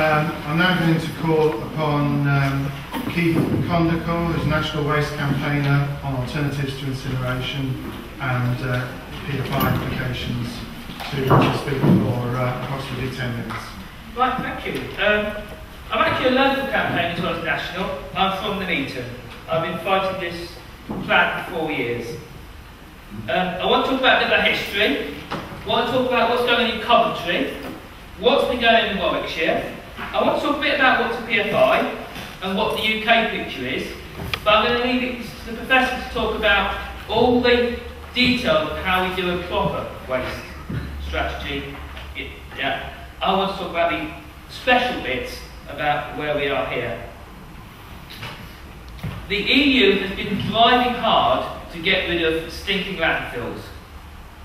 I'm now going to call upon Keith Kondakor, who's National Waste Campaigner on Alternatives to Incineration and PFI applications, to speak for approximately 10 minutes. Right, thank you. I'm actually a local campaigner as well as national. I'm from the Nuneaton. I've been fighting this plan for 4 years. I want to talk about a bit of history. I want to talk about what's going on in Coventry, what's been going on in Warwickshire. I want to talk a bit about what's a PFI and what the UK picture is, but I'm going to leave it to the professor to talk about all the details of how we do a proper waste strategy. I want to talk about the special bits about where we are here. The EU has been driving hard to get rid of stinking landfills,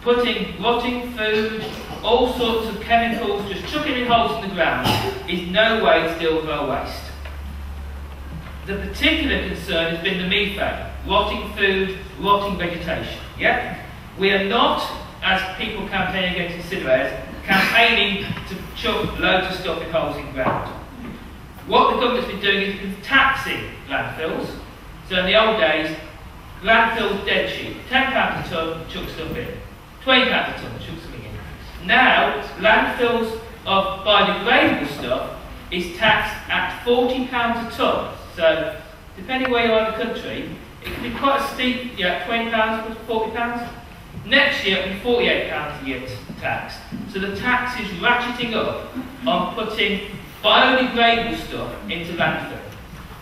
putting rotting food, all sorts of chemicals, just chucking in holes in the ground is no way to deal with our waste. The particular concern has been the methane, rotting food, rotting vegetation. Yeah? We are not, as people campaigning against incinerators, campaigning to chuck loads of stuff in holes in the ground. What the government's been doing is been taxing landfills. So in the old days, landfills dead cheap, £10 a tonne, chuck stuff in. £20 a tonne, chuck something in. Now, landfills of biodegradable stuff is taxed at £40 a tonne. So, depending where you are in the country, it can be quite a steep, £20, £40. Next year, it'll be £48 a year tax. So the tax is ratcheting up on putting biodegradable stuff into landfill.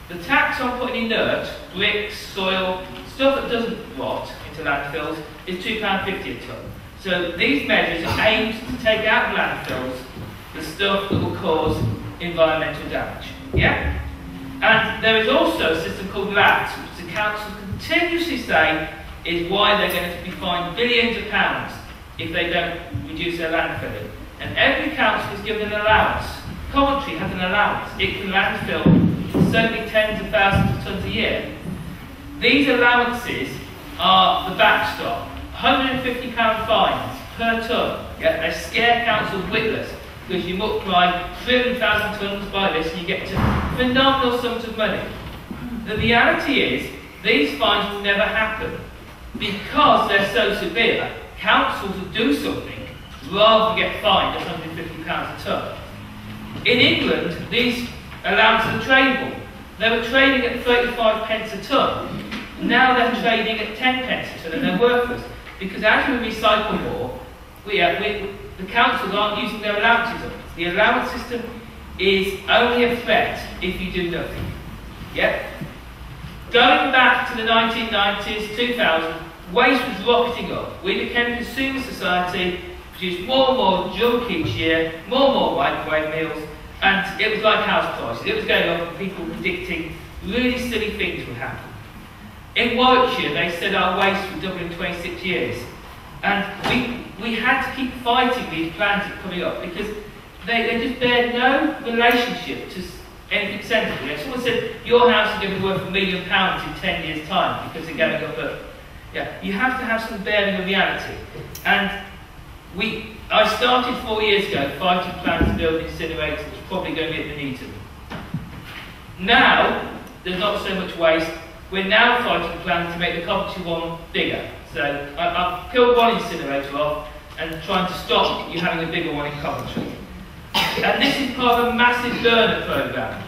The tax on putting inert, bricks, soil, stuff that doesn't rot into landfills is £2.50 a tonne. So these measures are aimed to take out of landfills the stuff that will cause environmental damage. Yeah? And there is also a system called LATS, which the council continuously say is why they're going to be fined billions of pounds if they don't reduce their landfilling. And every council is given an allowance. Coventry has an allowance. It can landfill certainly tens of thousands of tonnes a year. These allowances are the backstop. £150 fines per tonne. Yeah, they scare councils witless because you multiply 300,000 tonnes by this and you get to phenomenal sums of money. The reality is these fines will never happen because they're so severe. Councils will do something rather than get fined £150 a tonne. In England, these allowances are tradable. They were trading at 35 pence a tonne. Now they're trading at 10 pence a tonne and they're worthless. Because as we recycle more, the councils aren't using their allowances up. The allowance system is only a threat if you do nothing. Yeah? Going back to the 1990s, 2000, waste was rocketing up. We became a consumer society, produced more and more junk each year, more and more microwave meals, and it was like house prices. It was going up and people predicting really silly things would happen. In Warwickshire, they said our waste would double in 26 years. And we had to keep fighting these plans that were coming up because they just bear no relationship to anything sensible. If someone said, your house is going to be worth £1 million in 10 years' time because they're going up you have to have some bearing of reality. And I started 4 years ago fighting plans to build incinerators, which was probably going to be at the Nuneaton. Now, there's not so much waste. We're now fighting plans to make the Coventry one bigger. So I've killed one incinerator off and trying to stop you having a bigger one in Coventry. And this is part of a massive burner programme.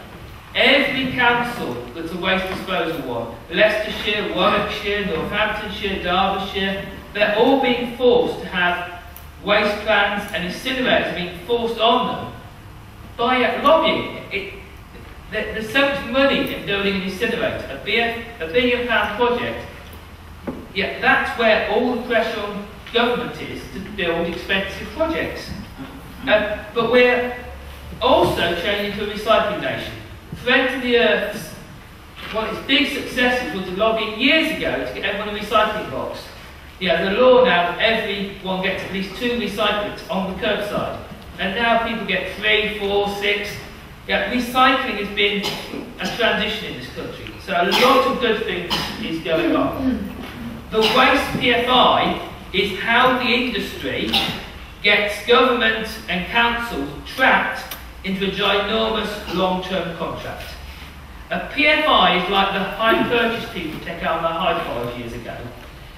Every council that's a waste disposal one, Leicestershire, Warwickshire, Northamptonshire, Derbyshire, they're all being forced to have waste plans and incinerators being forced on them by lobbying. There's so much money in building an incinerator, a £1 billion project. Yeah, that's where all the pressure on government is to build expensive projects. But we're also changing to a recycling nation. Friends of the Earth's, one of its big successes was lobbying years ago to get everyone a recycling box. Yeah, the law now that everyone gets at least 2 recyclers on the curbside. And now people get 3, 4, 6. Yeah, recycling has been a transition in this country. So a lot of good things is going on. The waste PFI is how the industry gets government and councils trapped into a ginormous long-term contract. A PFI is like the high purchase people take out on their high-five years ago.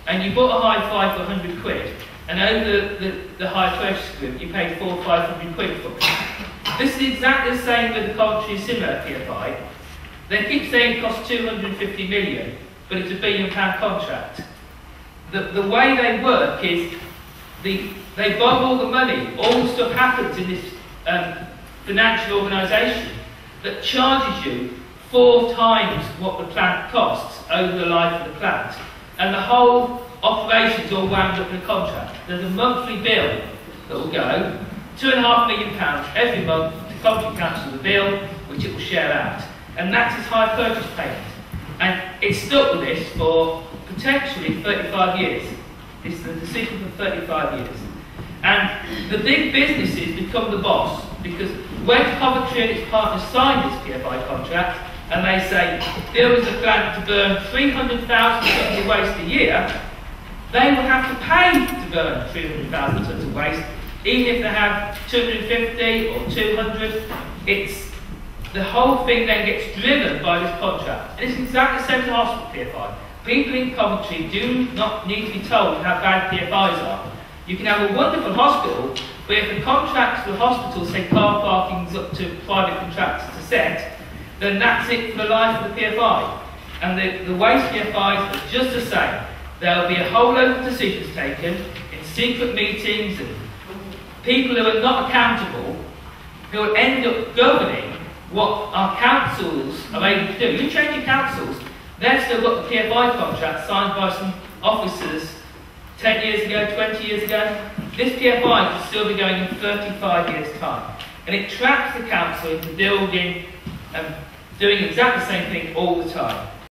And you bought a high-five for 100 quid, and over the high purchase group you paid 400 or 500 quid for it. This is exactly the same with the Coventry Incinerator PFI. They keep saying it costs 250 million, but it's a £1 billion contract. The way they work is they borrow all the money. All the stuff happens in this financial organisation that charges you 4 times what the plant costs over the life of the plant. And the whole operation's all wound up in a contract. There's a monthly bill that will go, £2.5 million every month to Coventry Council, the bill, which it will share out. And that's its high purchase payment. And it's stuck with this for potentially 35 years. This is the decision for 35 years. And the big businesses become the boss, because when Coventry and its partners sign this PFI contract, and they say, there is a plan to burn 300,000 tonnes of waste a year, they will have to pay to burn 300,000 tonnes of waste, even if they have 250 or 200. The whole thing then gets driven by this contract. And it's exactly the same as the hospital PFI. People in Coventry do not need to be told how bad PFIs are. You can have a wonderful hospital, but if the contracts for the hospital say car parking's up to private contractors to set, then that's it for the life of the PFI. And the waste PFIs are just the same. There will be a whole load of decisions taken in secret meetings, and people who are not accountable, who will end up governing what our councils are able to do. You change your councils, they've still got the PFI contract signed by some officers 10 years ago, 20 years ago. This PFI could still be going in 35 years' time. And it traps the council into building and doing exactly the same thing all the time.